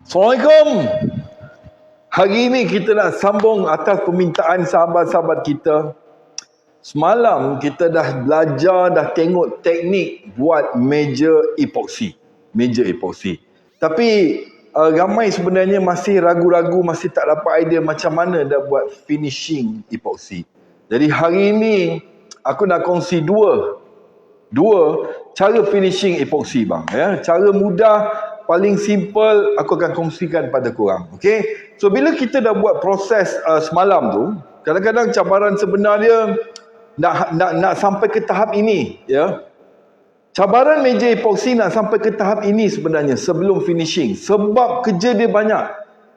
Assalamualaikum. Hari ini kita nak sambung atas permintaan sahabat-sahabat kita. Semalam kita dah belajar, dah tengok teknik buat meja epoksi. Meja epoksi. Tapi ramai sebenarnya masih ragu-ragu, masih tak dapat idea macam mana dah buat finishing epoksi. Jadi hari ini aku nak kongsi dua cara finishing epoksi bang. Ya, cara mudah, paling simple aku akan kongsikan pada korang. Okay? So bila kita dah buat proses semalam tu, kadang-kadang cabaran sebenarnya nak sampai ke tahap ini, ya. Cabaran meja epoksi nak sampai ke tahap ini sebenarnya sebelum finishing, sebab kerja dia banyak.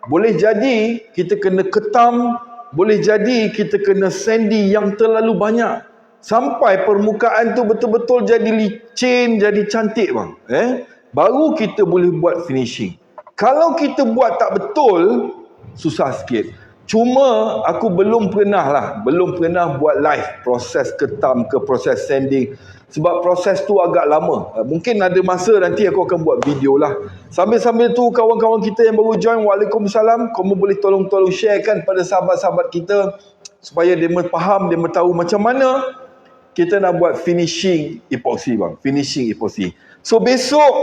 Boleh jadi kita kena ketam, boleh jadi kita kena sandi yang terlalu banyak sampai permukaan tu betul-betul jadi licin, jadi cantik bang. Baru kita boleh buat finishing. Kalau kita buat tak betul, susah sikit. Cuma aku belum pernah buat live proses ketam ke proses sanding, sebab proses tu agak lama. Mungkin ada masa nanti aku akan buat video lah. Sambil-sambil tu kawan-kawan kita yang baru join, waalaikumsalam, kamu boleh tolong sharekan pada sahabat-sahabat kita supaya dia faham, dia tahu macam mana kita nak buat finishing epoksi bang. Finishing epoksi. So besok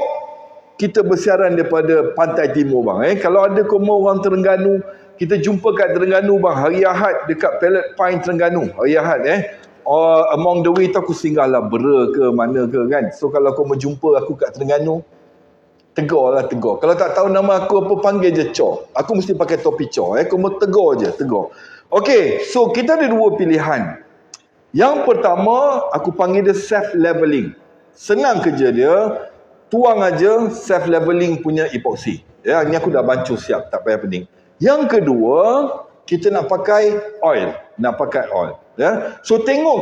kita bersiaran daripada Pantai Timur bang. Kalau ada kamu orang Terengganu, kita jumpa kat Terengganu bang. Hari Ahad dekat Pallet Pine Terengganu. Hari Ahad among the way tu aku singgah lah Bera ke mana ke kan. So kalau kamu jumpa aku kat Terengganu, tegur. Kalau tak tahu nama aku apa, panggil je Cor. Aku mesti pakai topi Cor. Kamu tegur je, tegur. Okay, so kita ada dua pilihan. Yang pertama, aku panggil dia self-leveling. Senang kerja dia, tuang aja self-leveling punya epoksi. Ya, ni aku dah bancuh siap, tak payah pening. Yang kedua, kita nak pakai oil. Ya. So tengok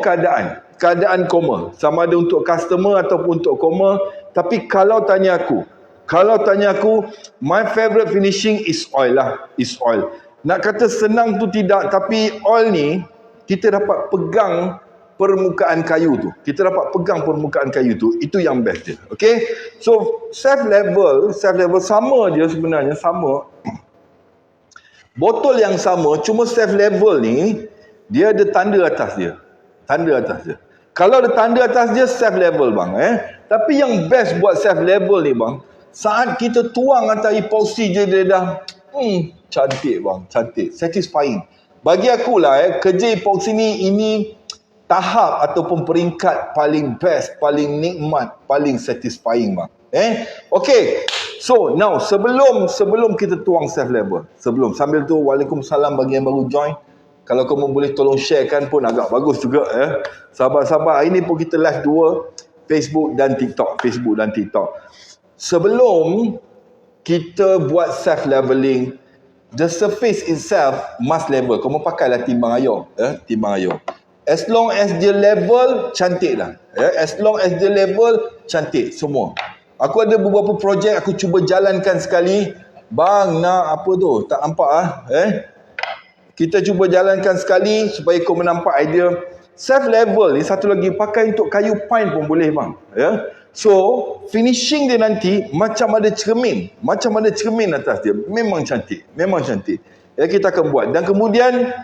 keadaan koma. Sama ada untuk customer ataupun untuk koma. Tapi kalau tanya aku, my favorite finishing is oil lah. Is oil. Nak kata senang tu tidak, tapi oil ni, kita dapat pegang permukaan kayu tu. Itu yang best dia. Okay? So, self level sama je sebenarnya, sama. Botol yang sama, cuma self level ni, dia ada tanda atas dia. Kalau ada tanda atas dia, self level bang. Tapi yang best buat self level ni bang, saat kita tuang atas epoksi je dia dah, cantik bang, cantik. Satisfying. Bagi aku lah, kerja epoksi ni, ini tahap ataupun peringkat paling best, paling nikmat, paling satisfying bang. Okay. So now sebelum kita tuang self level, sambil tu waalaikumsalam bagi yang baru join. Kalau kamu boleh tolong sharekan pun agak bagus juga sahabat-sahabat. Hari ni pun kita live dua, Facebook dan TikTok. Sebelum kita buat self leveling, the surface itself must level. Kamu pakailah timbang ayam. As long as dia level, cantik dah. As long as dia level, cantik semua. Aku ada beberapa projek aku cuba jalankan sekali. Bang, nak apa tu? Tak nampak Kita cuba jalankan sekali supaya kau menampak idea. Self level ni satu lagi, pakai untuk kayu pine pun boleh bang. So, finishing dia nanti macam ada cermin atas dia. Memang cantik. Kita akan buat. Dan kemudian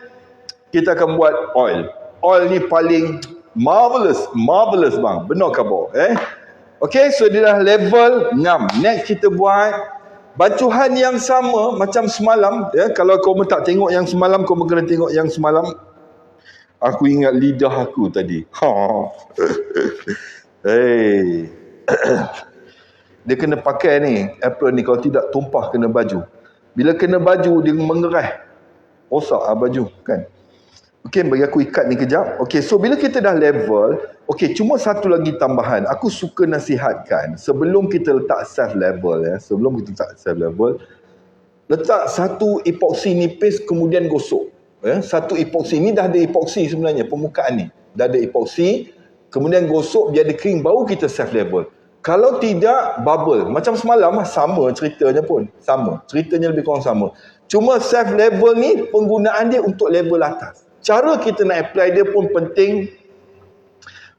kita akan buat oil. Oil ni paling marvelous bang. Benar khabar. Okay, so dia dah level 6. Next kita buat bancuhan yang sama macam semalam. Kalau kau tak tengok yang semalam, kau kena tengok yang semalam. Aku ingat lidah aku tadi. Dia kena pakai ni apron ni, kalau tidak tumpah kena baju. Bila kena baju dia mengerah. Rosak baju kan. Okey, bagi aku ikat ni kejap. Okey, so bila kita dah level, okey, cuma satu lagi tambahan. Aku suka nasihatkan sebelum kita letak self level letak satu epoksi nipis kemudian gosok. Satu epoksi ni dah ada epoksi sebenarnya, permukaan ni dah ada epoksi, kemudian gosok biar dia kering, baru kita self level. Kalau tidak, bubble. Macam semalam sama ceritanya pun. Ceritanya lebih kurang sama. Cuma self level ni penggunaan dia untuk level atas. Cara kita nak apply dia pun penting.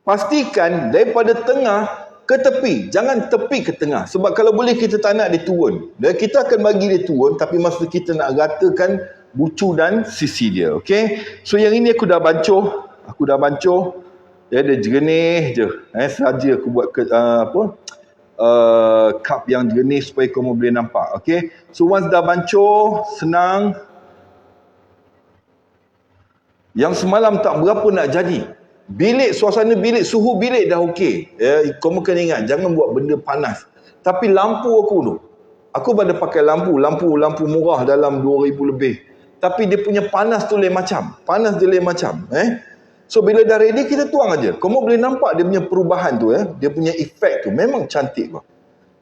Pastikan daripada tengah ke tepi, jangan tepi ke tengah. Sebab kalau boleh kita tak nak dia turun. Dan kita akan bagi dia turun, tapi masa kita nak ratakan bucu dan sisi dia. Okay. So yang ini aku dah bancuh. Dia ada jernih je. Saja aku buat cup yang jernih supaya kamu boleh nampak. Okay. So once dah bancuh, senang. Yang semalam tak berapa nak jadi. Suasana bilik, suhu bilik dah okey. Kamu kena ingat, jangan buat benda panas. Tapi lampu aku pada pakai lampu murah dalam 2,000 lebih. Tapi dia punya panas tu lain macam. So bila dah ready, kita tuang aja. Kamu boleh nampak dia punya perubahan tu, dia punya efek tu. Memang cantik bang.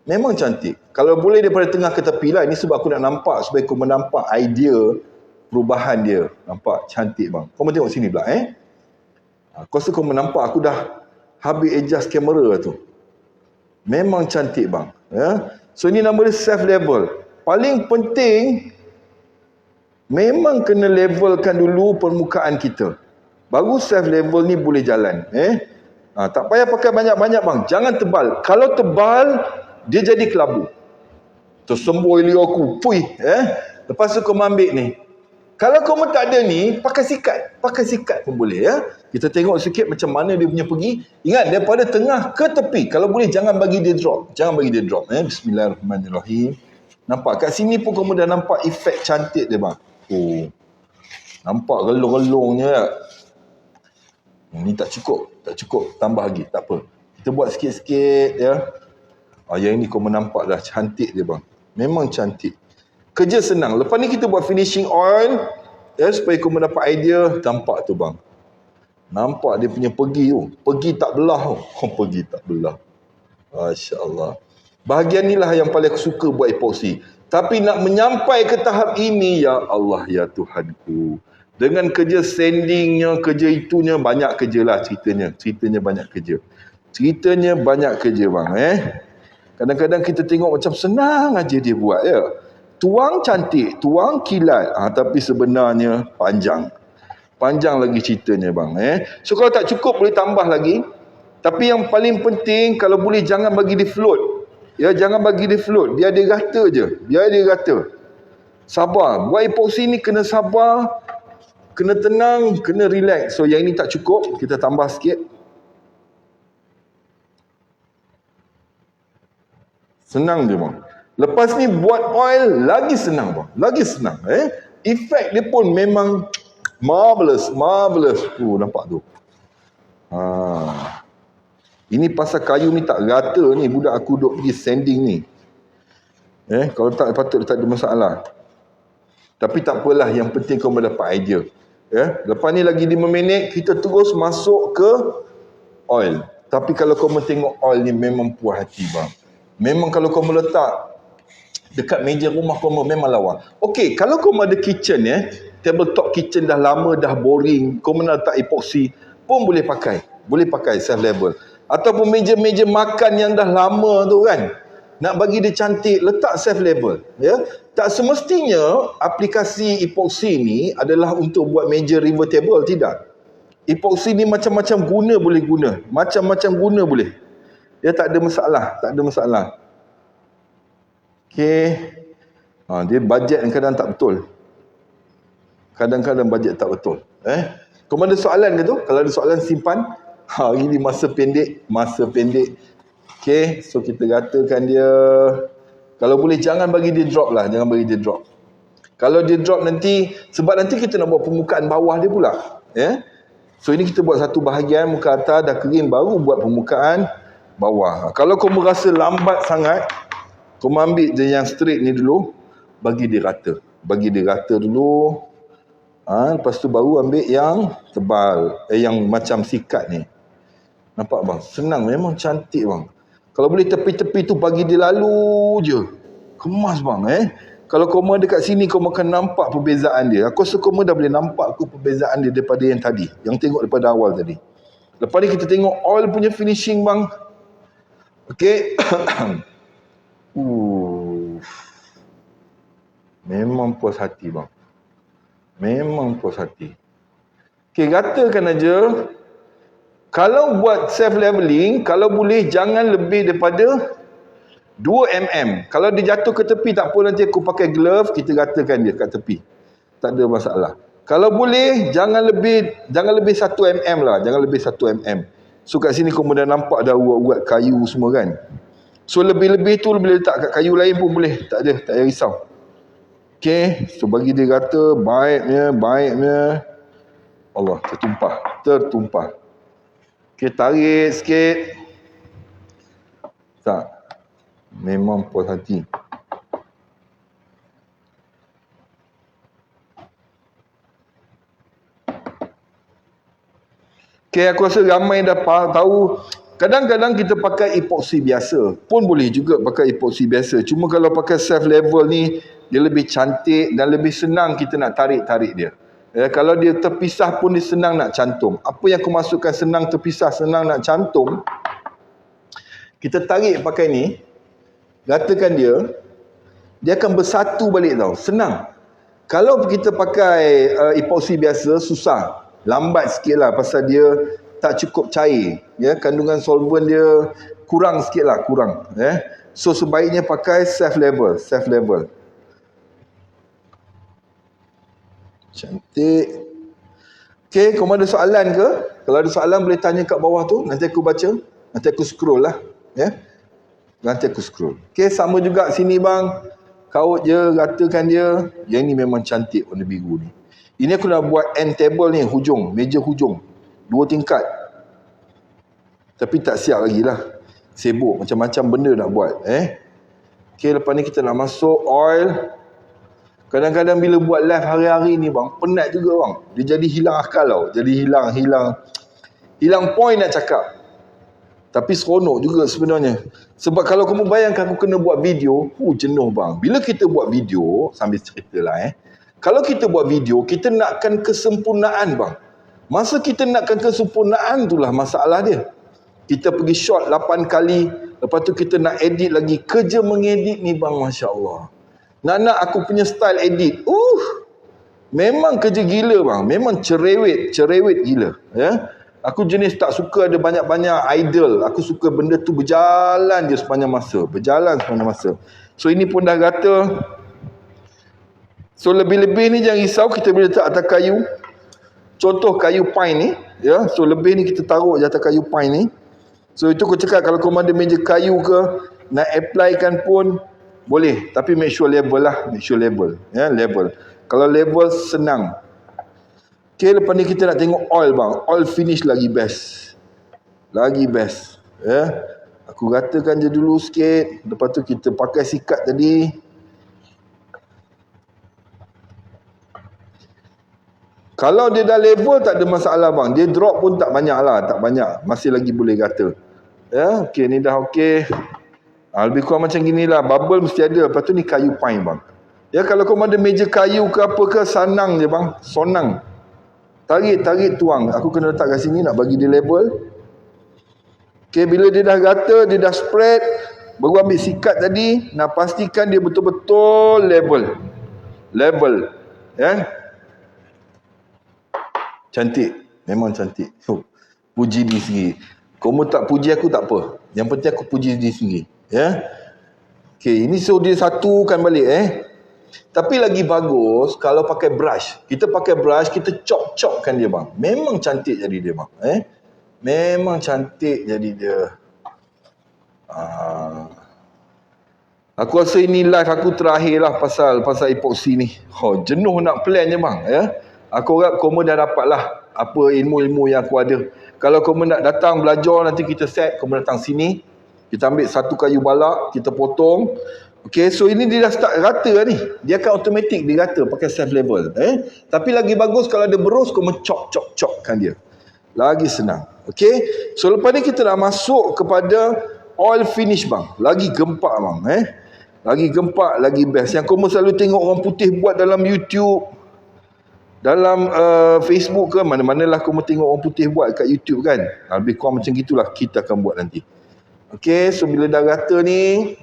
Memang cantik. Kalau boleh daripada tengah ke tepi lah. Ini sebab aku nak nampak, supaya kau menampak idea perubahan dia. Nampak cantik bang. Kau tengok sini pula Kau rasa kau menampak aku dah habis adjust kamera tu. Memang cantik bang. So ini nama dia self level. Paling penting memang kena levelkan dulu permukaan kita. Baru self level ni boleh jalan. Tak payah pakai banyak-banyak bang. Jangan tebal. Kalau tebal dia jadi kelabu. Tersembur liur aku. Lepas tu kau ambil ni. Kalau kamu tak ada ni, pakai sikat pun boleh Kita tengok sikit macam mana dia punya pergi. Ingat, daripada tengah ke tepi. Kalau boleh, jangan bagi dia drop. Bismillahirrahmanirrahim. Nampak? Kat sini pun kamu dah nampak efek cantik dia bang. Nampak gelung-gelungnya. Ini tak cukup. Tambah lagi. Tak apa. Kita buat sikit-sikit yang ini kamu nampak dah cantik dia bang. Memang cantik. Kerja senang. Lepas ni kita buat finishing oil supaya kau mendapat idea. Nampak tu bang. Nampak dia punya pergi tu. Pergi tak belah. Pergi tak belah. Masya Allah. Bahagian inilah yang paling aku suka buat epoxy. Tapi nak menyampai ke tahap ini, ya Allah, ya Tuhanku. Dengan kerja sandingnya, kerja itunya, banyak kerja lah ceritanya. Ceritanya banyak kerja bang. Kadang-kadang kita tengok macam senang aja dia buat Tuang cantik, tuang kilat. Tapi sebenarnya panjang lagi ceritanya bang. So kalau tak cukup boleh tambah lagi. Tapi yang paling penting, kalau boleh jangan bagi dia float. Jangan bagi dia float. Biar dia rata je. Sabar. Buat epoxy ni kena sabar, kena tenang, kena relax. So yang ini tak cukup, kita tambah sikit. Senang je bang. Lepas ni buat oil lagi senang bang. Efek dia pun memang marvelous. Nampak tu. Ini pasal kayu ni tak rata ni. Budak aku duk pergi sanding ni. Kalau tak patut tak ada masalah. Tapi tak apalah, yang penting kau mendapat idea. Lepas ni lagi 5 minit kita terus masuk ke oil. Tapi kalau kau tengok oil ni memang puas hati bang. Memang kalau kau letak dekat meja rumah kau memang lawa. Okey, kalau kau ada kitchen tabletop kitchen dah lama, dah boring, kau nak letak epoxy pun boleh pakai self level. Ataupun meja-meja makan yang dah lama tu kan, nak bagi dia cantik, letak self level. Tak semestinya aplikasi epoxy ni adalah untuk buat meja river table, tidak. Epoxy ni macam-macam guna boleh guna. Macam-macam guna boleh. Dia tak ada masalah. Okey. Dia bajet kadang-kadang tak betul. Kadang-kadang bajet tak betul. Kau ada soalan ke tu? Kalau ada soalan simpan. Hari ni masa pendek. Okey, so kita ratakan dia. Kalau boleh jangan bagi dia drop lah. Kalau dia drop nanti, sebab nanti kita nak buat permukaan bawah dia pula. So ini kita buat satu bahagian muka atas dah kering, baru buat permukaan bawah. Kalau kau merasa lambat sangat, kau ambil je yang straight ni dulu, bagi dia rata dulu. Lepas tu baru ambil yang tebal, yang macam sikat ni. Nampak bang? Senang, memang cantik bang. Kalau boleh tepi-tepi tu bagi dia lalu je. Kemas bang. Kalau kau dekat sini kau akan nampak perbezaan dia. Aku rasa kau dah boleh nampak perbezaan dia daripada yang tadi. Yang tengok daripada awal tadi. Lepas ni kita tengok oil punya finishing bang. Okey. Memang puas hati bang. Okey, ratakan aja. Kalau buat self leveling, kalau boleh jangan lebih daripada 2 mm. Kalau dia jatuh ke tepi tak apa, nanti aku pakai glove, kita ratakan dia kat tepi. Tak ada masalah. Kalau boleh jangan lebih 1 mm lah, jangan lebih 1 mm. So kat sini kau dah nampak dah urat-urat kayu semua kan. So lebih-lebih tu boleh letak kat kayu lain pun boleh, tak payah risau. Okey, so bagi dia rata, baiknya. Allah, tertumpah. Okey, tarik sikit. Tak. Memang puas hati. Okay, aku rasa ramai dah tahu. Kadang-kadang kita pakai epoxy biasa. Pun boleh juga pakai epoxy biasa. Cuma kalau pakai self level ni, dia lebih cantik dan lebih senang kita nak tarik-tarik dia. Kalau dia terpisah pun dia senang nak cantum. Apa yang aku maksudkan senang terpisah, senang nak cantum, kita tarik pakai ni, ratakan dia akan bersatu balik tau. Senang. Kalau kita pakai epoxy biasa, susah. Lambat sikit lah pasal dia tak cukup cair. Kandungan solvent dia kurang sikit lah, kurang. So sebaiknya pakai self level. Cantik. Okay, korang ada soalan ke? Kalau ada soalan boleh tanya kat bawah tu. Nanti aku baca. Nanti aku scroll lah. Nanti aku scroll. Okay, sama juga sini bang. Kaut je, ratakan dia. Yang ni memang cantik warna biru ni. Ini aku nak buat end table ni, meja hujung. 2 tingkat. Tapi tak siap lagi lah. Sibuk, macam-macam benda nak buat. Okay, lepas ni kita nak masuk oil. Kadang-kadang bila buat live hari-hari ni bang, penat juga bang. Dia jadi hilang akal tau. Jadi hilang point nak cakap. Tapi seronok juga sebenarnya. Sebab kalau kamu bayangkan aku kena buat video, jenuh bang. Bila kita buat video, sambil cerita lah kalau kita buat video, kita nakkan kesempurnaan bang. Masa kita nakkan kesempurnaan itulah masalah dia. Kita pergi shot 8 kali, lepas tu kita nak edit lagi. Kerja mengedit ni bang, Masya Allah. Nak aku punya style edit. Memang kerja gila bang. Memang cerewet gila. Aku jenis tak suka ada banyak-banyak idle. Aku suka benda tu berjalan je sepanjang masa. So ini pun dah rata. So lebih-lebih ni jangan risau, kita boleh letak atas kayu. Contoh kayu pine ni, so lebih ni kita taruh je atas kayu pine ni. So itu aku cakap kalau kau ada meja kayu ke, nak apply kan pun boleh, tapi make sure level lah, level. Kalau level senang. Okay, lepas ni kita nak tengok oil bang. Oil finish lagi best. Aku ratakan je dulu sikit, lepas tu kita pakai sikat tadi. Kalau dia dah level tak ada masalah bang. Dia drop pun tak banyak lah. Masih lagi boleh rata. Okey, ni dah okey. Lebih kurang macam gini lah. Bubble mesti ada. Lepas tu ni kayu pine bang. Kalau kau ada meja kayu ke apa ke, sanang je bang. Sonang. Tarik, tuang. Aku kena letak kat sini nak bagi dia level. Okey, bila dia dah rata, dia dah spread, baru ambil sikat tadi. Nak pastikan dia betul-betul level. Cantik. Memang cantik. Puji diri sendiri. Kamu tak puji aku tak apa. Yang penting aku puji diri sendiri. Okey, ini so dia satukan balik Tapi lagi bagus kalau pakai brush. Kita pakai brush, kita chop-chopkan dia bang. Memang cantik jadi dia bang. Memang cantik jadi dia. Aku rasa ini live aku terakhir lah pasal epoxy ni. Jenuh nak plan je bang. Aku harap kamu dah dapat lah apa ilmu-ilmu yang aku ada. Kalau kamu nak datang belajar, nanti kita set, kamu datang sini. Kita ambil satu kayu balak, kita potong. Okay, so ini dia dah start rata lah ni. Dia akan automatic dia rata pakai self level. Tapi lagi bagus kalau ada berus, kamu chop-chop-chopkan dia. Lagi senang. Okay, so lepas ni kita nak masuk kepada oil finish bang. Lagi gempak bang. Lagi gempak, lagi best. Yang kamu selalu tengok orang putih buat dalam YouTube, dalam Facebook ke, mana-manalah kamu tengok orang putih buat kat YouTube kan. Lebih kurang macam gitulah kita akan buat nanti. Okay, so bila dah rata ni,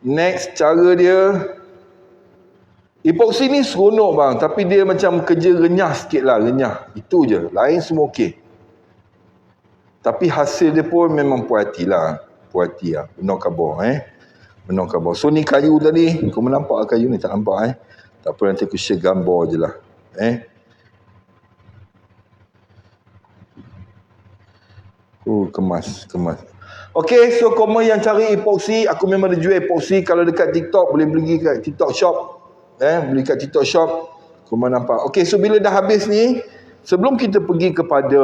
next cara dia, epoxy ni seronok bang, tapi dia macam kerja renyah sikit lah, renyah. Itu je, lain semua okey. Tapi hasil dia pun memang puas hati lah. Puas hati lah. Benar khabar Benar khabar. So ni kayu tadi. Kau nampak kayu ni? Tak nampak Tak apa, nanti aku share gambar je lah. Kemas. Okay, so kau yang cari epoxy, aku memang ada jual epoxy. Kalau dekat TikTok, boleh beli kat TikTok shop. Beli kat TikTok shop. Kau nampak. Okay, so bila dah habis ni, sebelum kita pergi kepada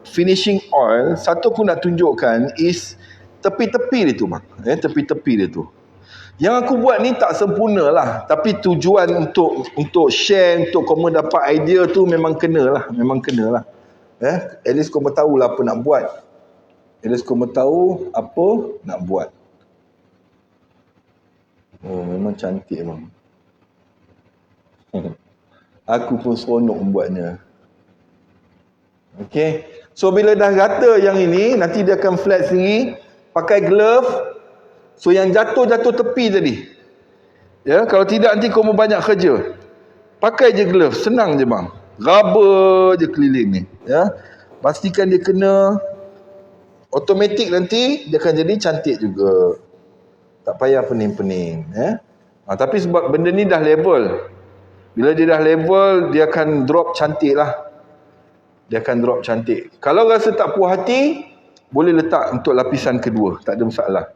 finishing oil, satu aku nak tunjukkan is tepi-tepi dia tu bang. Tepi-tepi dia tu. Yang aku buat ni tak sempurna lah, tapi tujuan untuk share, untuk kau dapat idea tu memang kena lah. At least kau tahu lah apa nak buat. Oh, memang cantik bang. Aku pun seronok membuatnya. Okay. So bila dah rata yang ini, nanti dia akan flat sendiri. Pakai glove. So yang jatuh tepi tadi. Kalau tidak nanti kau banyak kerja. Pakai je glove, senang je bang. Raba je keliling ni. Pastikan dia kena. Automatik nanti dia akan jadi cantik juga. Tak payah pening-pening. Tapi sebab benda ni dah level. Bila dia dah level, dia akan drop cantik lah. Kalau rasa tak puas hati, boleh letak untuk lapisan kedua. Tak ada masalah.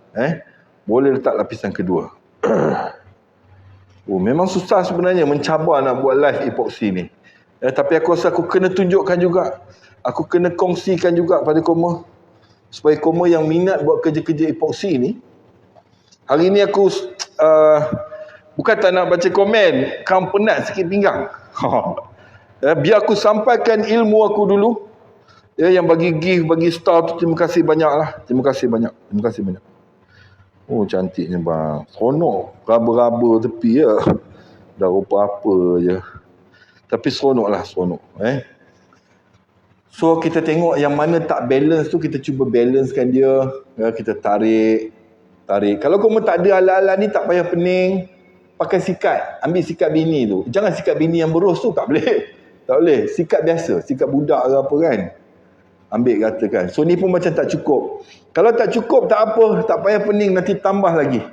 Boleh letak lapisan kedua. Memang susah sebenarnya, mencabar nak buat live epoxy ni. Tapi aku rasa aku kena tunjukkan juga. Aku kena kongsikan juga pada korma. Supaya korma yang minat buat kerja-kerja epoxy ni. Hari ni aku bukan tak nak baca komen, kamu penat sikit pinggang. Biar aku sampaikan ilmu aku dulu. Yang bagi gift, bagi star tu, terima kasih banyak lah. Terima kasih banyak. Oh, cantiknya bang. Seronok. Raba-raba tepi ya. Dah rupa apa je. Tapi seronok. So, kita tengok yang mana tak balance tu, kita cuba balancekan dia. Kita tarik. Kalau kamu tak ada alat-alat ni, tak payah pening. Pakai sikat. Ambil sikat bini tu. Jangan sikat bini yang berus tu, tak boleh. Sikat biasa. Sikat budak ke apa kan. Ambil ratakan. So, ni pun macam tak cukup. Kalau tak cukup, tak apa. Tak payah pening. Nanti tambah lagi.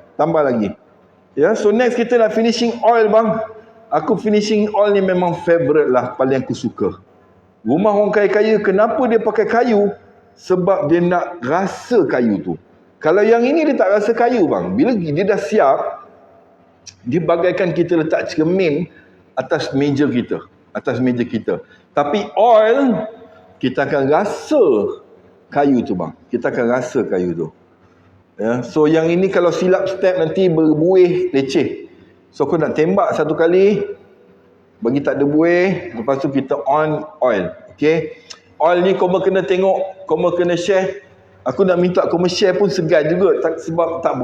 So, next kita nak finishing oil bang. Aku finishing oil ni memang favorite lah. Paling aku suka. Rumah orang kaya-kaya, kenapa dia pakai kayu? Sebab dia nak rasa kayu tu. Kalau yang ini dia tak rasa kayu bang. Bila dia dah siap, dia bagaikan kita letak cermin atas meja kita. Tapi oil, kita akan rasa kayu tu bang. So yang ini kalau silap step nanti berbuih leceh. So aku nak tembak satu kali, bagi tak ada buih, lepas tu kita on oil. Okay. Oil ni kau kena tengok, kau kena share. Aku nak minta kau share pun segan juga, sebab tak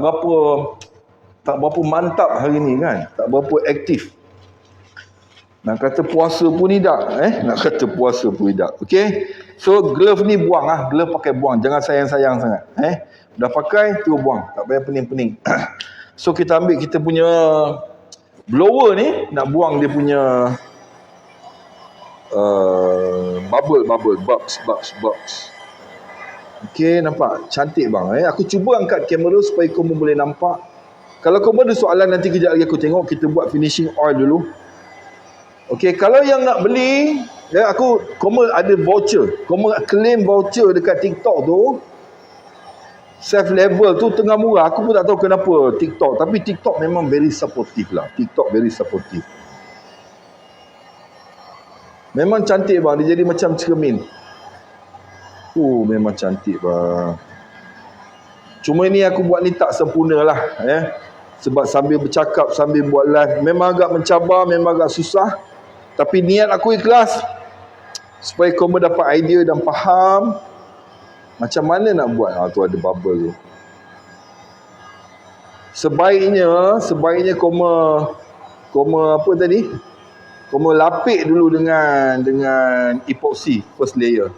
berapa mantap hari ni kan. Tak berapa aktif. Nak kata puasa pun tidak. Okay. So glove ni buang lah. Glove pakai buang. Jangan sayang-sayang sangat. Dah pakai, tu buang. Tak payah pening-pening. So kita ambil kita punya blower ni. Nak buang dia punya bubble. Box. Okay, nampak? Cantik bang. Aku cuba angkat kamera supaya korang boleh nampak. Kalau korang ada soalan nanti kejap lagi aku tengok. Kita buat finishing oil dulu. Okay, kalau yang nak beli, korang ada voucher. Korang claim voucher dekat TikTok tu. Self level tu tengah murah. Aku pun tak tahu kenapa TikTok. Tapi TikTok memang very supportive lah. Memang cantik bang. Dia jadi macam cermin. Memang cantik bang. Cuma ni aku buat ni tak sempurna lah. Sebab sambil bercakap, sambil buat live, memang agak mencabar, memang agak susah. Tapi niat aku ikhlas. Supaya korang dapat idea dan faham macam mana nak buat. Tu ada bubble tu. Sebaiknya korang apa tadi? Korang lapik dulu dengan epoxy first layer.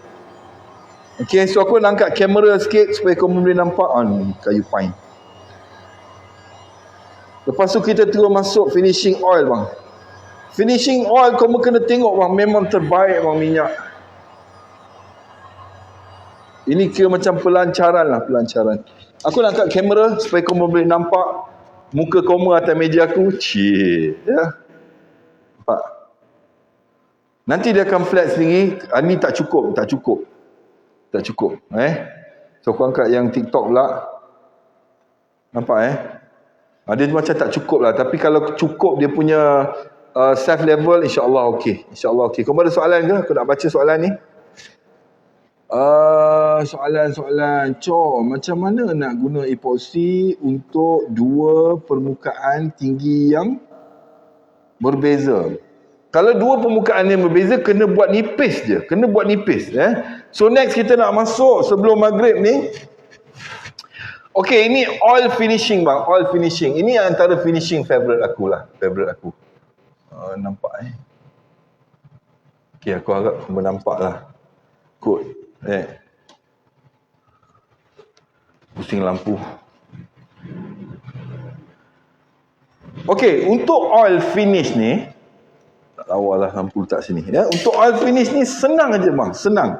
Okay, so aku nak angkat kamera sikit supaya korang boleh nampak. Ni kayu pine. Lepas tu kita terus masuk finishing oil bang. Finishing oil korang kena tengok bang, memang terbaik bang minyak. Ini kira macam pelancaran lah, pelancaran. Aku nak angkat kamera supaya kau boleh nampak muka kau atas meja aku. Cik. Ya. Nampak? Nanti dia akan flat sendiri. Ini tak cukup. Tak cukup. Tak cukup. So kau angkat yang TikTok pula. Nampak dia macam tak cukup lah. Tapi kalau cukup dia punya self level, insyaAllah okey. InsyaAllah okey. Kau ada soalan ke? Aku nak baca soalan ni. Soalan-soalan. Macam mana nak guna epoxy untuk dua permukaan tinggi yang berbeza? Kalau dua permukaan yang berbeza, kena buat nipis je. Kena buat nipis. So next kita nak masuk sebelum maghrib ni. Okay, ini oil finishing bang. Oil finishing. Ini antara finishing favorite aku lah. Favorite aku. Nampak Okay, aku harap kau nampak lah. Kot. Pusing lampu. Okay, untuk oil finish ni, tak lawa lah lampu letak sini. Untuk oil finish ni senang aja bang, senang.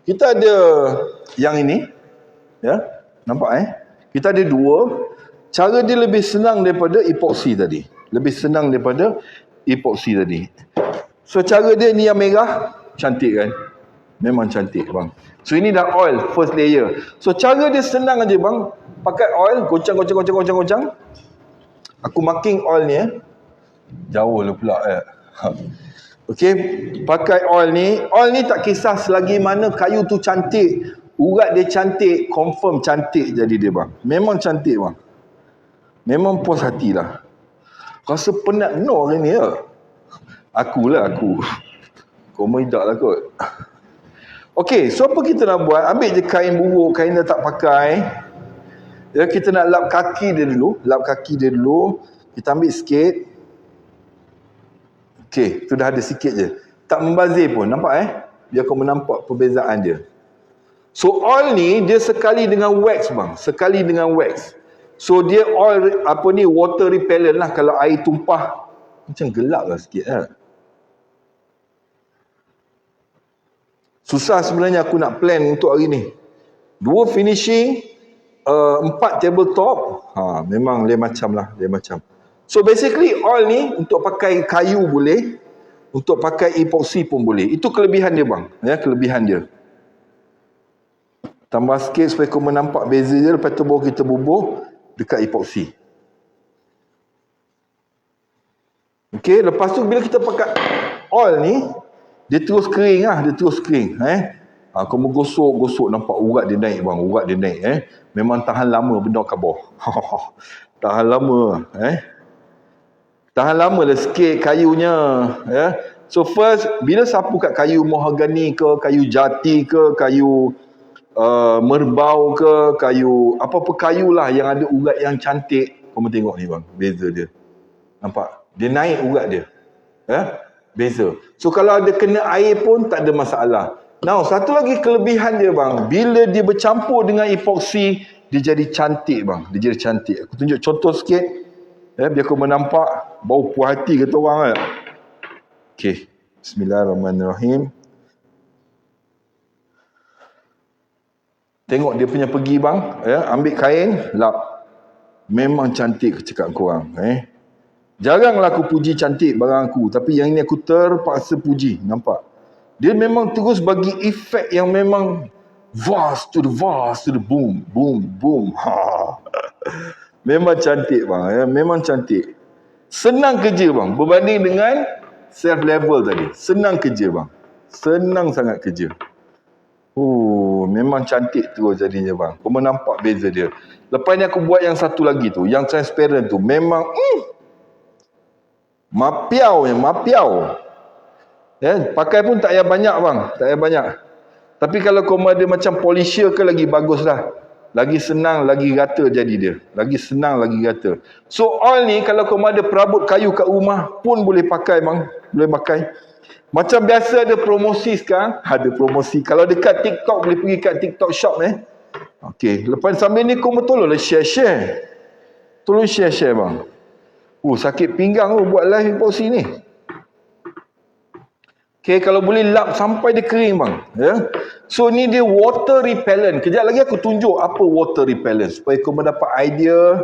Kita ada yang ini, nampak Kita ada dua. Cara dia lebih senang daripada epoxy tadi. Lebih senang daripada epoxy tadi. So cara dia ni yang merah, cantik kan? Memang cantik bang. So ini dah oil, first layer. So cara dia senang aja bang. Pakai oil, goncang. Aku marking oil ni jauh lah pula Okay, pakai oil ni. Oil ni tak kisah selagi mana kayu tu cantik, urat dia cantik, confirm cantik jadi dia bang. Memang cantik bang. Memang puas hati lah. Rasa penat no hari ni Aku. Kau tidak lah kot. Okay, so apa kita nak buat? Ambil je kain buruk, kain dah tak pakai. Kita nak lap kaki dia dulu. Kita ambil sikit. Okay, tu dah ada sikit je. Tak membazir pun, nampak Biar kau menampak perbezaan dia. So oil ni, dia sekali dengan wax bang. Sekali dengan wax. So dia oil, water repellent lah. Kalau air tumpah, macam gelap lah sikit Susah sebenarnya aku nak plan untuk hari ni. 2 finishing, 4 tabletop. Memang lain macam lah. So basically oil ni untuk pakai kayu boleh, untuk pakai epoxy pun boleh. Itu kelebihan dia bang. Kelebihan dia. Tambah sikit supaya kau menampak beza dia. Lepas tu baru kita bubuh dekat epoxy. Okay, lepas tu bila kita pakai oil ni, dia terus kering kau menggosok nampak urat dia naik bang. Urat dia naik Memang tahan lama benda khabar. Tahan lama Tahan lama lah sikit kayunya So first, bila sapu kat kayu mahogani ke, kayu jati ke, kayu merbau ke, kayu apa-apa kayu lah yang ada urat yang cantik, kau tengok ni bang, beza dia. Nampak? Dia naik urat dia. Beza. So kalau ada kena air pun tak ada masalah. Now, satu lagi kelebihan dia bang, bila dia bercampur dengan epoxy, dia jadi cantik bang. Dia jadi cantik. Aku tunjuk contoh sikit. Biar kau menampak bau puas hati kata orang Okay. Bismillahirrahmanirrahim. Tengok dia punya pergi bang. Ambil kain, lap. Memang cantik cakap korang. Jaranglah aku puji cantik barang aku. Tapi yang ini aku terpaksa puji. Nampak? Dia memang terus bagi efek yang memang vast to the boom. Memang cantik bang. Memang cantik. Senang kerja bang. Berbanding dengan self level tadi. Senang kerja bang. Senang sangat kerja. Memang cantik terus jadinya bang. Kau nampak beza dia. Lepas ni aku buat yang satu lagi tu. Yang transparent tu. Memang mapiau. Pakai pun tak payah banyak bang. Tak payah banyak. Tapi kalau kau ada macam polisher ke lagi bagus lah. Lagi senang, lagi rata jadi dia. Lagi senang, lagi rata. So oil ni kalau kau ada perabot kayu kat rumah pun boleh pakai bang. Boleh pakai. Macam biasa ada promosi sekarang. Ada promosi. Kalau dekat TikTok boleh pergi kat TikTok shop Okay. Lepas sambil ni kau tolonglah share. Tolong share bang. Sakit pinggang buat live epoxy ni. Okay, kalau boleh lap sampai dia kering bang. Ya. So ni dia water repellent. Kejap lagi aku tunjuk apa water repellent supaya kau mendapat idea,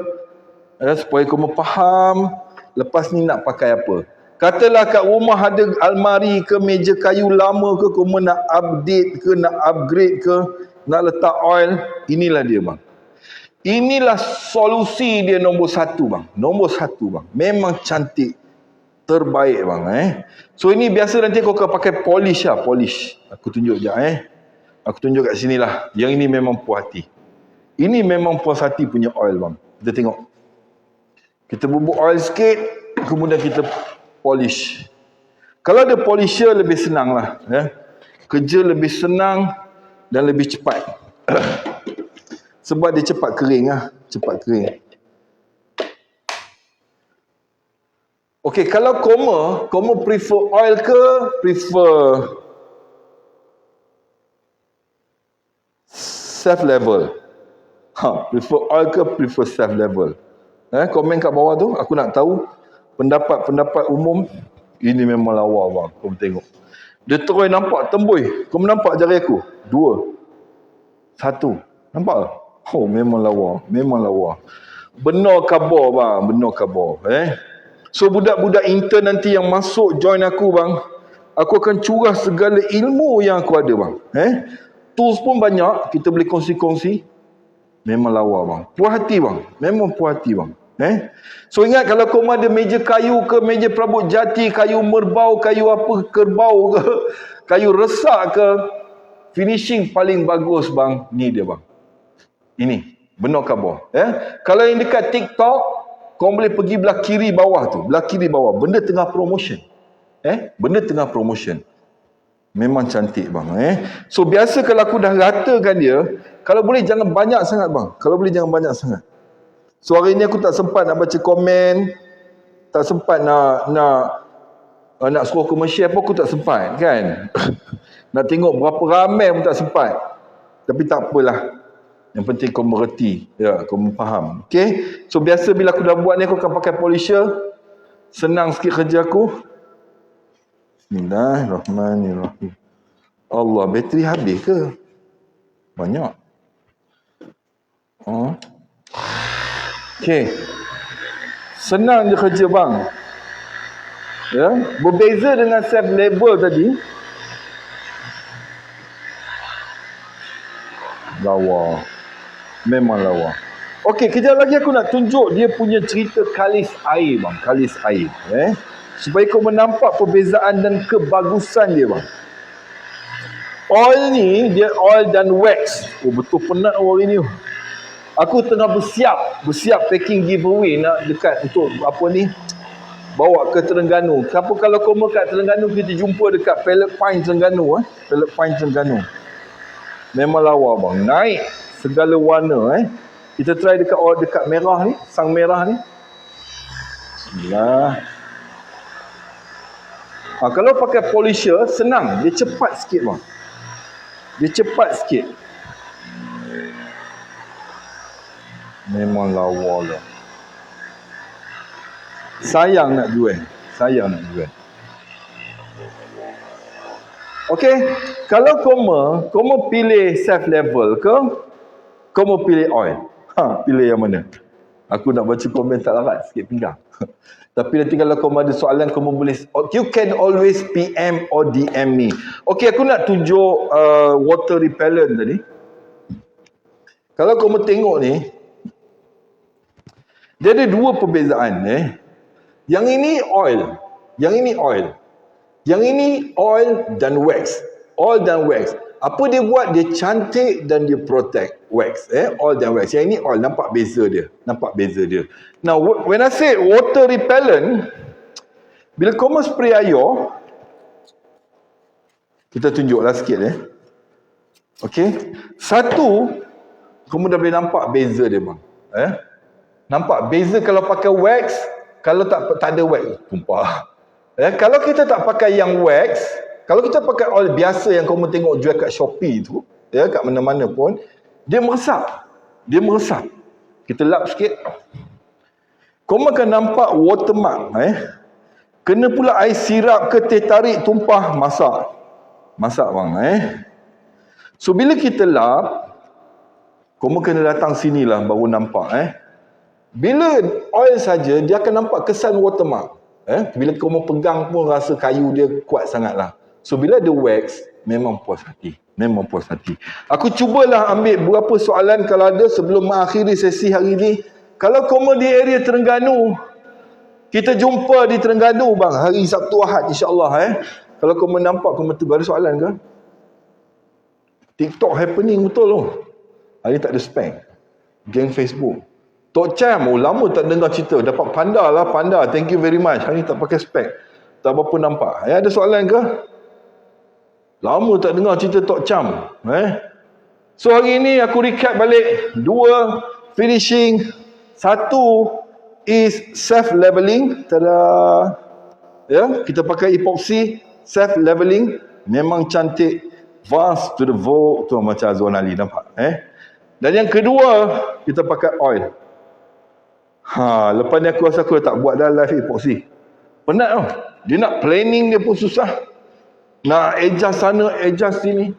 supaya kau faham lepas ni nak pakai apa. Katalah kat rumah ada almari ke meja kayu lama ke, kau nak update ke, nak upgrade ke, nak letak oil, inilah dia bang. Inilah solusi dia nombor satu bang. Nombor satu bang. Memang cantik. Terbaik bang. So ini biasa nanti kau akan pakai polish lah. Polish. Aku tunjuk sekejap Aku tunjuk kat sini lah. Yang ini memang puas hati. Ini memang puas hati punya oil bang. Kita tengok. Kita bubuk oil sikit. Kemudian kita polish. Kalau ada polisher lebih senang lah. Kerja lebih senang dan lebih cepat. Sebab dia cepat kering lah. Cepat kering. Okey, kalau koma prefer oil ke prefer self level? Prefer oil ke prefer self level? Komen kat bawah tu, aku nak tahu pendapat-pendapat umum. Ini memang lawa bang, kau tengok. Dia terus nampak tembui. Kau nampak jari aku? 2 1. Nampak? Oh, memang lawa, memang lawa. Benar khabar bang, benar khabar. So budak-budak intern nanti yang masuk join aku bang, aku akan curah segala ilmu yang aku ada bang. Tools pun banyak, kita boleh kongsi-kongsi. Memang lawa bang. Puas hati bang. Memang puas hati bang. So ingat kalau kau ada meja kayu ke, meja perabot jati, kayu merbau, kayu apa, kerbau ke, kayu resak ke, finishing paling bagus bang, ni dia bang. Ini, benar khabar. Kalau yang dekat TikTok, kau boleh pergi belah kiri bawah tu. Belah kiri bawah. Benda tengah promotion. Benda tengah promotion. Memang cantik bang. So biasa kalau aku dah ratakan dia, kalau boleh jangan banyak sangat bang. Kalau boleh jangan banyak sangat. So hari ni aku tak sempat nak baca komen. Tak sempat nak suruh komersial pun aku tak sempat kan. Nak tengok berapa ramai pun tak sempat. Tapi tak apalah. Yang penting kau mengerti, kau faham. Okey. So biasa bila aku dah buat ni aku akan pakai polisher. Senang sikit kerja aku. Bismillahirrahmanirrahim. Allah, bateri habis ke? Banyak. Okey. Senang je kerja bang. Berbeza dengan self label tadi. Lawa. Memang lawa. Okey, kejap lagi aku nak tunjuk dia punya cerita kalis air bang. Kalis air. Supaya kau menampak perbezaan dan kebagusan dia bang. Oil ni, dia oil dan wax. Oh betul penat hari ni. Aku tengah bersiap packing giveaway nak dekat untuk apa ni, bawa ke Terengganu. Siapa kalau kau kat Terengganu, kita jumpa dekat Pellet Pine Terengganu. Pellet Pine Terengganu. Memang lawa bang. Naik segala warna. Kita try dekat merah ni, sang merah ni. Bismillah. Kalau pakai polisher senang, dia cepat sikit bang. Dia cepat sikit. Memang lawa lah. Sayang nak jual. Okey, kalau koma pilih self level ke, koma pilih oil? Pilih yang mana? Aku nak baca komen tak larat sikit pinggang. Tapi nanti kalau kau ada soalan, kau boleh, you can always PM or DM me. Okey, aku nak tunjuk water repellent tadi. Kalau kau tengok ni, dia ada 2 perbezaan. Yang ini oil. Yang ini oil. Yang ini oil dan wax. Oil dan wax. Apa dia buat? Dia cantik dan dia protect. Wax. Oil dan wax. Yang ini oil. Nampak beza dia. Now, when I say water repellent, bila kau spray air, kita tunjuklah sikit. Okey. Satu, kamu dah boleh nampak beza dia bang. Nampak beza kalau pakai wax, kalau tak ada wax. Tumpah. Kalau kita tak pakai yang wax, kalau kita pakai oil biasa yang kamu tengok jual kat Shopee tu, kat mana-mana pun, dia meresap. Kita lap sikit. Kamu akan nampak watermark. Kena pula air sirap ke teh tarik tumpah, masak. Masak bang. So bila kita lap, kamu kena datang sini lah baru nampak. Bila oil saja, dia akan nampak kesan watermark. Bila kamu pegang pun rasa kayu dia kuat sangat lah. So bila ada wax, memang puas hati. Memang puas hati. Aku cubalah ambil beberapa soalan kalau ada sebelum mengakhiri sesi hari ini. Kalau kamu di area Terengganu, kita jumpa di Terengganu bang, hari Sabtu Ahad insyaAllah. Kalau kamu nampak, kamu tengok ada soalan ke? TikTok happening betul loh. Hari tak ada spek. Geng Facebook. Tok Cham, lama tak dengar cerita. Dapat panda lah, panda. Thank you very much. Hari tak pakai spek. Tak berapa nampak. Ada soalan ke? Lama tak dengar cerita Tok Cham. So hari ini aku recap balik. 2 finishing. 1 is self-leveling. Tada. Kita pakai epoxy. Self-leveling. Memang cantik. Vast to the vogue. Tu macam Azwan Ali, nampak? Dan yang kedua, kita pakai oil. Lepas ni aku rasa aku tak buat dah live epoxy. Penat tau. Dia nak planning dia pun susah. Nak adjust sana, adjust sini.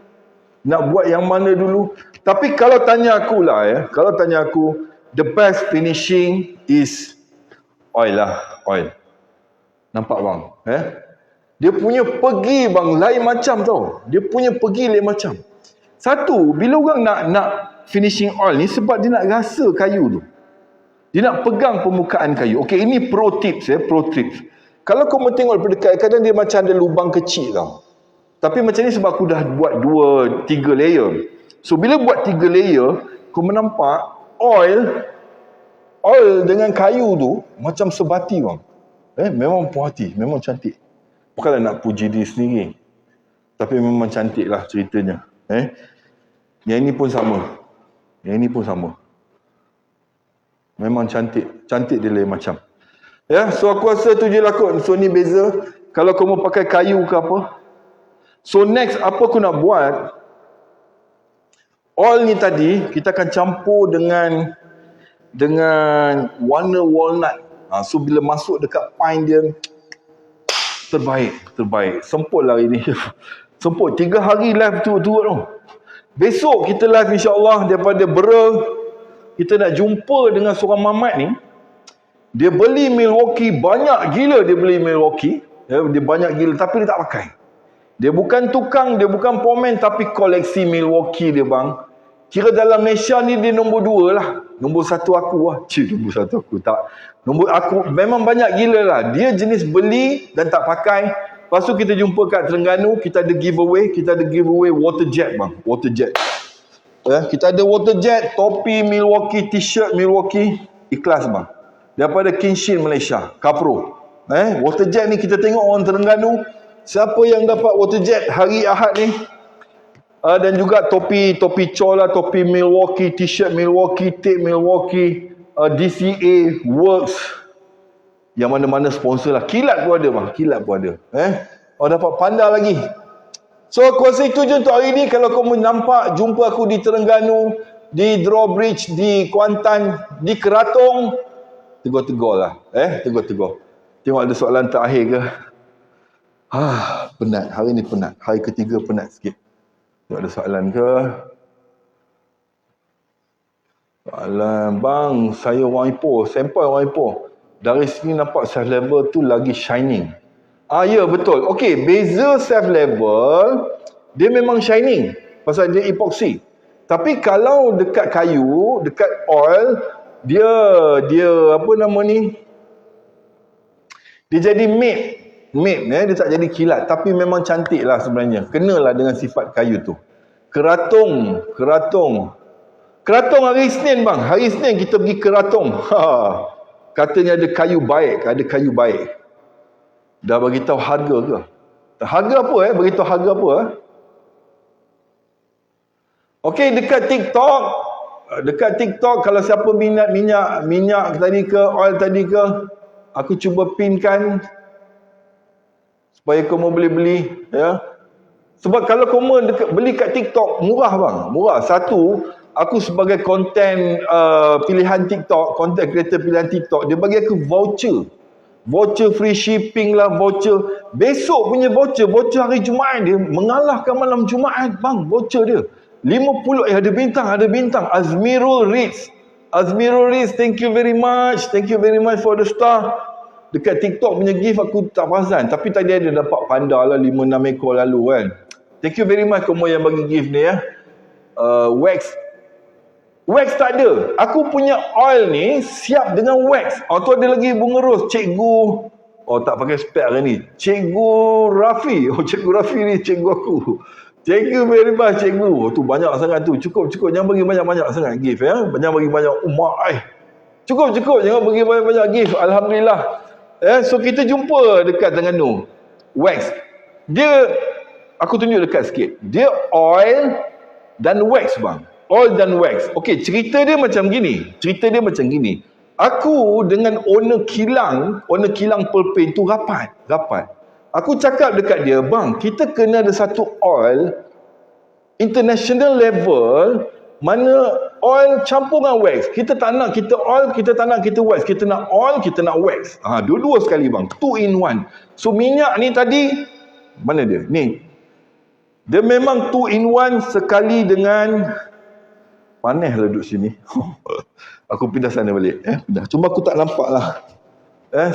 Nak buat yang mana dulu. Tapi kalau tanya aku lah kalau tanya aku, the best finishing is oil lah. Oil. Nampak bang? Dia punya pergi bang, lain macam tau. Dia punya pergi lain macam. Satu, bila orang nak finishing oil ni, sebab dia nak rasa kayu tu. Dia nak pegang permukaan kayu. Okey, ini pro tips pro tips. Kalau kau tengok berdekat, kadang dia macam ada lubang kecil tau. Tapi macam ni sebab aku dah buat 2-3 layer. So bila buat 3 layer, kau menampak oil dengan kayu tu macam sebati bang. Memang puas hati, memang cantik. Bukanlah nak puji diri sendiri. Tapi memang cantik lah ceritanya. Yang ini pun sama. Yang ini pun sama. Memang cantik. Cantik dia lain macam. So aku rasa tu je lah kot. So ni beza. Kalau kamu pakai kayu ke apa. So next, apa aku nak buat. Oil ni tadi, kita akan campur dengan warna walnut. So bila masuk dekat pine dia, terbaik. Semput lah hari ni. Semput. 3 hari live tu tau. Besok kita live insyaAllah daripada Bera. Kita nak jumpa dengan seorang mamat ni. Dia beli Milwaukee, banyak gila dia beli Milwaukee. Dia banyak gila tapi dia tak pakai. Dia bukan tukang, dia bukan pomen, tapi koleksi Milwaukee dia bang. Kira dalam Malaysia ni dia nombor 2 lah. Nombor 1 aku lah. Nombor 1 aku tak. Nombor aku memang banyak gila lah. Dia jenis beli dan tak pakai. Lepas tu kita jumpa kat Terengganu, kita ada giveaway. Kita ada giveaway water jet bang. Water jet. Kita ada water jet, topi Milwaukee, t-shirt Milwaukee. Ikhlas bang. Daripada Kinshin Malaysia. Kapro. Water jet ni kita tengok orang Terengganu. Siapa yang dapat water jet hari Ahad ni? Dan juga topi Chola, topi Milwaukee, t-shirt Milwaukee, tape Milwaukee, DCA, Works. Yang mana-mana sponsor lah. Kilat pun ada bang. Kilat pun ada. Dapat panda lagi. So aku rasa itu je untuk hari ni. Kalau kamu nampak, jumpa aku di Terengganu, di Drawbridge, di Kuantan, di Keratong, tegur-tegur lah. Tegur-tegur. Tengok ada soalan terakhir ke? Penat. Hari ni penat. Hari ketiga penat sikit. Tak ada soalan ke? Soalan, bang, saya orang Ipoh. Sampel orang Ipoh. Dari sini nampak self level tu lagi shining. Ya, betul. Okey, beza self level, dia memang shining. Pasal dia epoxy. Tapi kalau dekat kayu, dekat oil, dia apa nama ni? Dia jadi matte. Dia tak jadi kilat. Tapi memang cantik lah sebenarnya. Kenalah dengan sifat kayu tu. Keratong hari Isnin bang. Hari Isnin kita pergi Keratong. Katanya ada kayu baik. Dah bagi tahu harga ke? Harga apa Beritahu harga apa Okey, dekat TikTok kalau siapa minat minyak tadi ke, oil tadi ke, aku cuba pinkan supaya kamu boleh beli Sebab kalau kamu beli kat TikTok murah bang, murah. Satu, aku sebagai content pilihan TikTok, content creator pilihan TikTok, dia bagi aku voucher Voucher free shipping lah, voucher. Besok punya voucher hari Jumaat dia mengalahkan malam Jumaat bang, voucher dia. 50, ada bintang. Azmirul Ritz, thank you very much for the star. Dekat TikTok punya gift aku tak perasan, tapi tadi ada dapat panda lah 5-6 ekor lalu kan. Thank you very much kamu yang bagi gift ni ya. Wax tak ada. Aku punya oil ni siap dengan wax. Tu ada lagi bunga ros. Cikgu. Tak pakai spek hari ni. Cikgu Rafi. Cikgu Rafi ni cikgu aku. Thank you very much cikgu. Tu banyak sangat tu. Cukup. Jangan bagi banyak-banyak sangat gift ya. Jangan bagi banyak. Cukup. Jangan bagi banyak-banyak gift. Alhamdulillah. So kita jumpa dekat Terengganu. Wax. Dia, aku tunjuk dekat sikit. Dia oil dan wax bang. Oil dan wax. Okey, cerita dia macam gini. Aku dengan owner kilang pulpen tu rapat. Aku cakap dekat dia, bang, kita kena ada satu oil international level mana oil campur dengan wax. Kita tak nak kita oil, kita tak nak kita wax. Kita nak oil, kita nak wax. Dua-dua sekali bang. 2 in 1. So minyak ni tadi, mana dia? Ni. Dia memang 2 in 1 sekali dengan... Panas lah duduk sini. Aku pindah sana balik. Pindah. Cuma aku tak nampak lah.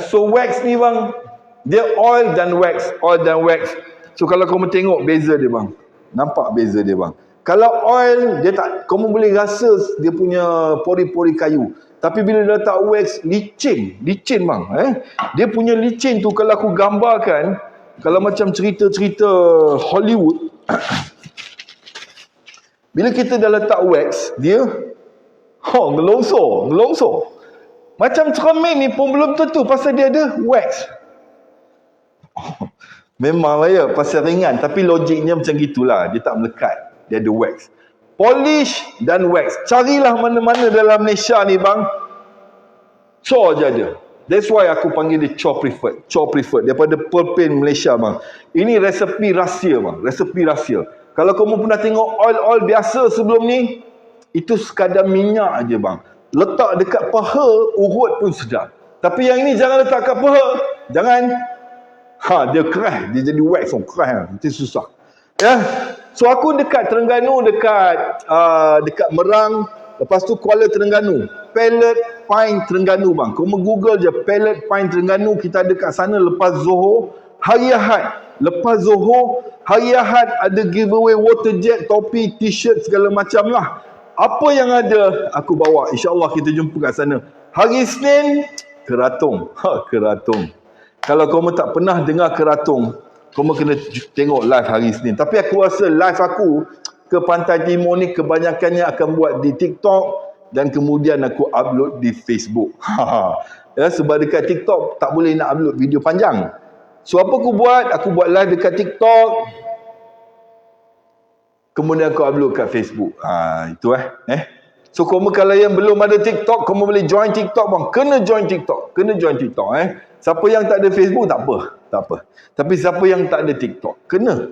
So wax ni bang, dia oil dan wax. So kalau kamu tengok beza dia bang. Nampak beza dia bang. Kalau oil, dia tak, kamu boleh rasa dia punya pori-pori kayu. Tapi bila dia letak wax, licin bang. Dia punya licin tu kalau aku gambarkan, kalau macam cerita-cerita Hollywood, bila kita dah letak wax, dia ngelongsor. Macam cermin ni pun belum tentu pasal dia ada wax. Memanglah ya, pasal ringan. Tapi logiknya macam gitulah. Dia tak melekat. Dia ada wax. Polish dan wax. Carilah mana-mana dalam Malaysia ni bang. Cor je ada. That's why aku panggil dia Cor Preferred. Daripada pulpen Malaysia bang. Ini resepi rahsia bang. Kalau kamu pernah tengok oil biasa sebelum ni, itu sekadar minyak aja bang. Letak dekat paha, urut pun sedap. Tapi yang ini jangan letak kat paha. Jangan. Dia keras. Dia jadi wax. Keras. Nanti susah. Ya. So aku dekat Terengganu, dekat Merang. Lepas tu Kuala Terengganu. Pellet Pine Terengganu bang. Kamu Google je Pellet Pine Terengganu. Kita ada kat sana lepas Zohor. Hari Ahad. Lepas Zohor, hari Ahad ada giveaway water jet, topi, t-shirt segala macam lah. Apa yang ada, aku bawa. InsyaAllah kita jumpa kat sana. Hari Isnin, Keratung. Keratung. Kalau kamu tak pernah dengar Keratung, kamu kena tengok live hari Isnin. Tapi aku rasa live aku ke Pantai Timur ni kebanyakannya akan buat di TikTok dan kemudian aku upload di Facebook. Sebab dekat TikTok tak boleh nak upload video panjang. So apa aku buat? Aku buat live dekat TikTok. Kemudian aku upload kat Facebook. Itu So kamu kalau yang belum ada TikTok, kamu boleh join TikTok bang. Kena join TikTok. Siapa yang tak ada Facebook tak apa. Tapi siapa yang tak ada TikTok, kena.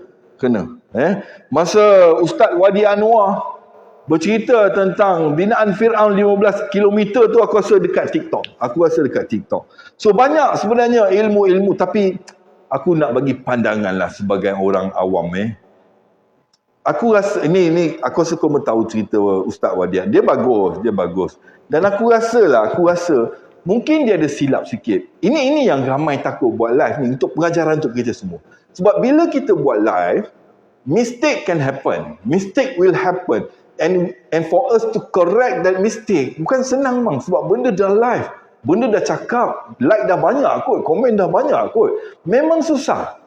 Masa Ustaz Wadi Anwar bercerita tentang binaan Fir'aun 15 km tu, aku rasa dekat TikTok. So banyak sebenarnya ilmu-ilmu, tapi aku nak bagi pandangan lah sebagai orang awam. Aku rasa ini aku rasa kau tahu cerita Ustaz Wadiah. Dia bagus. Dan aku rasa mungkin dia ada silap sikit. Ini yang ramai takut buat live ni, untuk pengajaran untuk kita semua. Sebab bila kita buat live, mistake can happen. Mistake will happen. And for us to correct that mistake bukan senang bang, sebab benda dah live, benda dah cakap, like dah banyak kot, komen dah banyak kot, memang susah.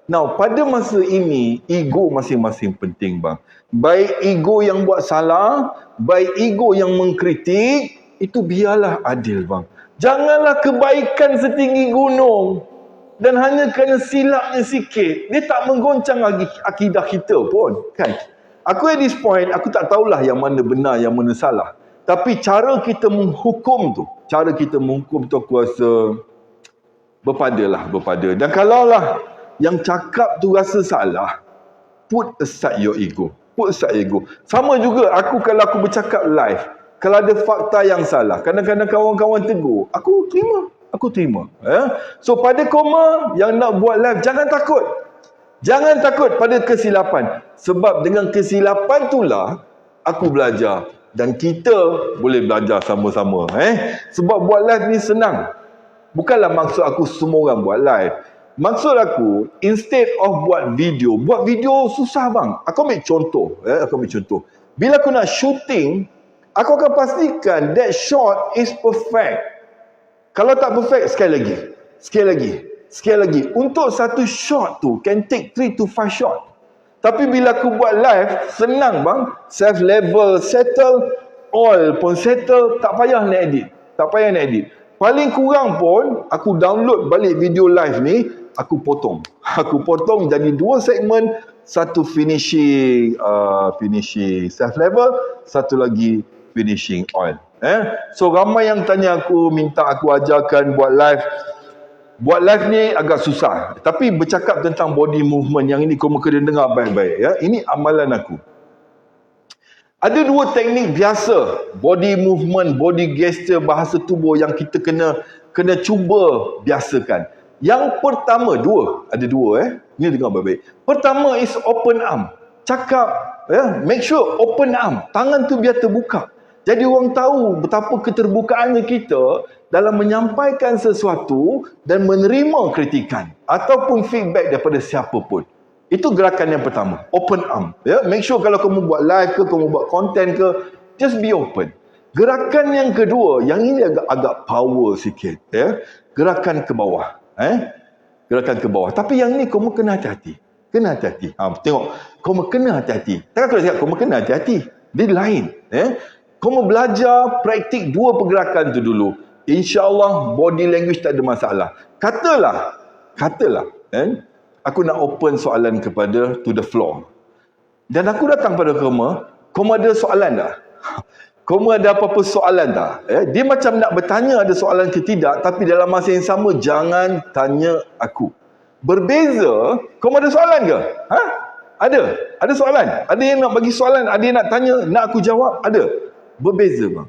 Now pada masa ini, ego masing-masing penting bang. Baik ego yang buat salah, baik ego yang mengkritik, itu biarlah adil bang. Janganlah kebaikan setinggi gunung dan hanya kerana silapnya sikit, dia tak menggoncang lagi akidah kita pun kan. Aku at this point, aku tak tahulah yang mana benar, yang mana salah. Tapi cara kita menghukum tu aku rasa berpada. Dan kalaulah yang cakap tu rasa salah, put aside your ego. Sama juga kalau aku bercakap live, kalau ada fakta yang salah, kadang-kadang kawan-kawan tegur, aku terima. Aku terima. So pada koma yang nak buat live, jangan takut. Jangan takut pada kesilapan. Sebab dengan kesilapan itulah aku belajar. Dan kita boleh belajar sama-sama. Sebab buat live ni senang. Bukanlah maksud aku semua orang buat live. Maksud aku, instead of buat video susah bang. Aku ambil contoh. Bila aku nak shooting, aku akan pastikan that shot is perfect. Kalau tak perfect, sekali lagi. Untuk satu shot tu can take 3 to 5 shot. Tapi bila aku buat live, senang bang. Self level settle, all pun settle, tak payah nak edit. Paling kurang pun aku download balik video live ni, aku potong jadi 2 segmen, satu finishing self level, satu lagi finishing oil. So ramai yang tanya aku, minta aku ajarkan buat live. Buat live ni agak susah, tapi bercakap tentang body movement yang ini kau kena dengar baik-baik ya. Ini amalan aku. Ada 2 teknik biasa body movement, body gesture, bahasa tubuh yang kita kena cuba biasakan. Yang pertama, ada dua. Ni dengar baik-baik. Pertama is open arm. Cakap make sure open arm. Tangan tu biar terbuka. Jadi orang tahu betapa keterbukaannya kita dalam menyampaikan sesuatu dan menerima kritikan ataupun feedback daripada siapa pun. Itu gerakan yang pertama, open arm. Make sure kalau kamu buat live ke, kamu buat content ke, just be open. Gerakan yang kedua, yang ini agak power sikit. Gerakan ke bawah. Gerakan ke bawah. Tapi yang ni kamu kena hati-hati. Tengok, kamu kena hati-hati. Takkan aku nak cakap, kamu kena hati-hati. Dia lain. Kamu belajar praktik 2 pergerakan tu dulu. InsyaAllah body language tak ada masalah. Katalah. Aku nak open soalan kepada to the floor. Dan aku datang pada kamu ada soalan tak? Kamu ada apa-apa soalan tak? Dia macam nak bertanya ada soalan ke tidak, tapi dalam masa yang sama jangan tanya aku. Berbeza, kamu ada soalan ke? Ada soalan. Ada yang nak bagi soalan, ada yang nak tanya, nak aku jawab, ada. Berbeza bang.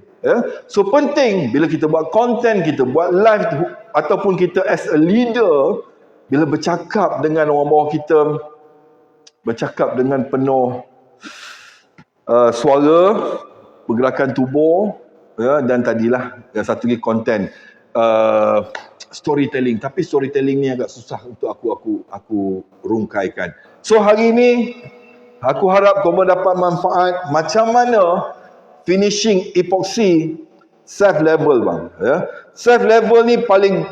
So penting bila kita buat content, kita buat live ataupun kita as a leader, bila bercakap dengan orang bawah kita, bercakap dengan penuh suara, pergerakan tubuh, dan tadilah yang satu lagi konten storytelling. Tapi storytelling ni agak susah untuk aku rungkaikan. So hari ni aku harap kamu dapat manfaat macam mana finishing epoxy self level bang. Self level ni paling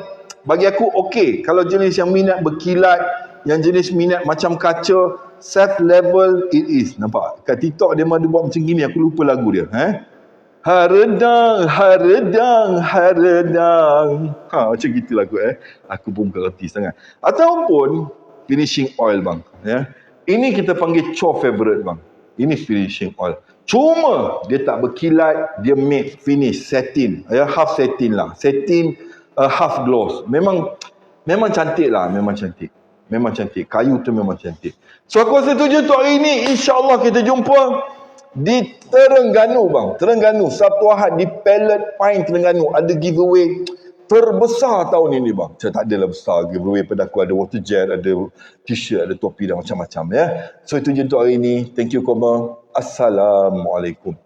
bagi aku okey. Kalau jenis yang minat berkilat, yang jenis minat macam kaca, self level it is. Nampak? Kat TikTok dia ada buat macam gini, aku lupa lagu dia. Haredang. Macam gitu lagu. Aku pun bukan reti sangat. Ataupun finishing oil bang. Ini kita panggil chore favorite bang. Ini finishing oil. Cuma dia tak berkilat, dia matte finish satin. Half satin lah. Satin half gloss. Memang cantik lah, memang cantik. Kayu tu memang cantik. So aku rasa tu je untuk hari ni. InsyaAllah kita jumpa di Terengganu bang. Terengganu, Sabtu Ahad di Palette Pine Terengganu. Ada giveaway terbesar tahun ini bang. Saya tak adalah besar giveaway pada aku. Ada water jet, ada t-shirt, ada topi dan macam-macam ya. So itu je untuk hari ini. Thank you Koma. Assalamualaikum.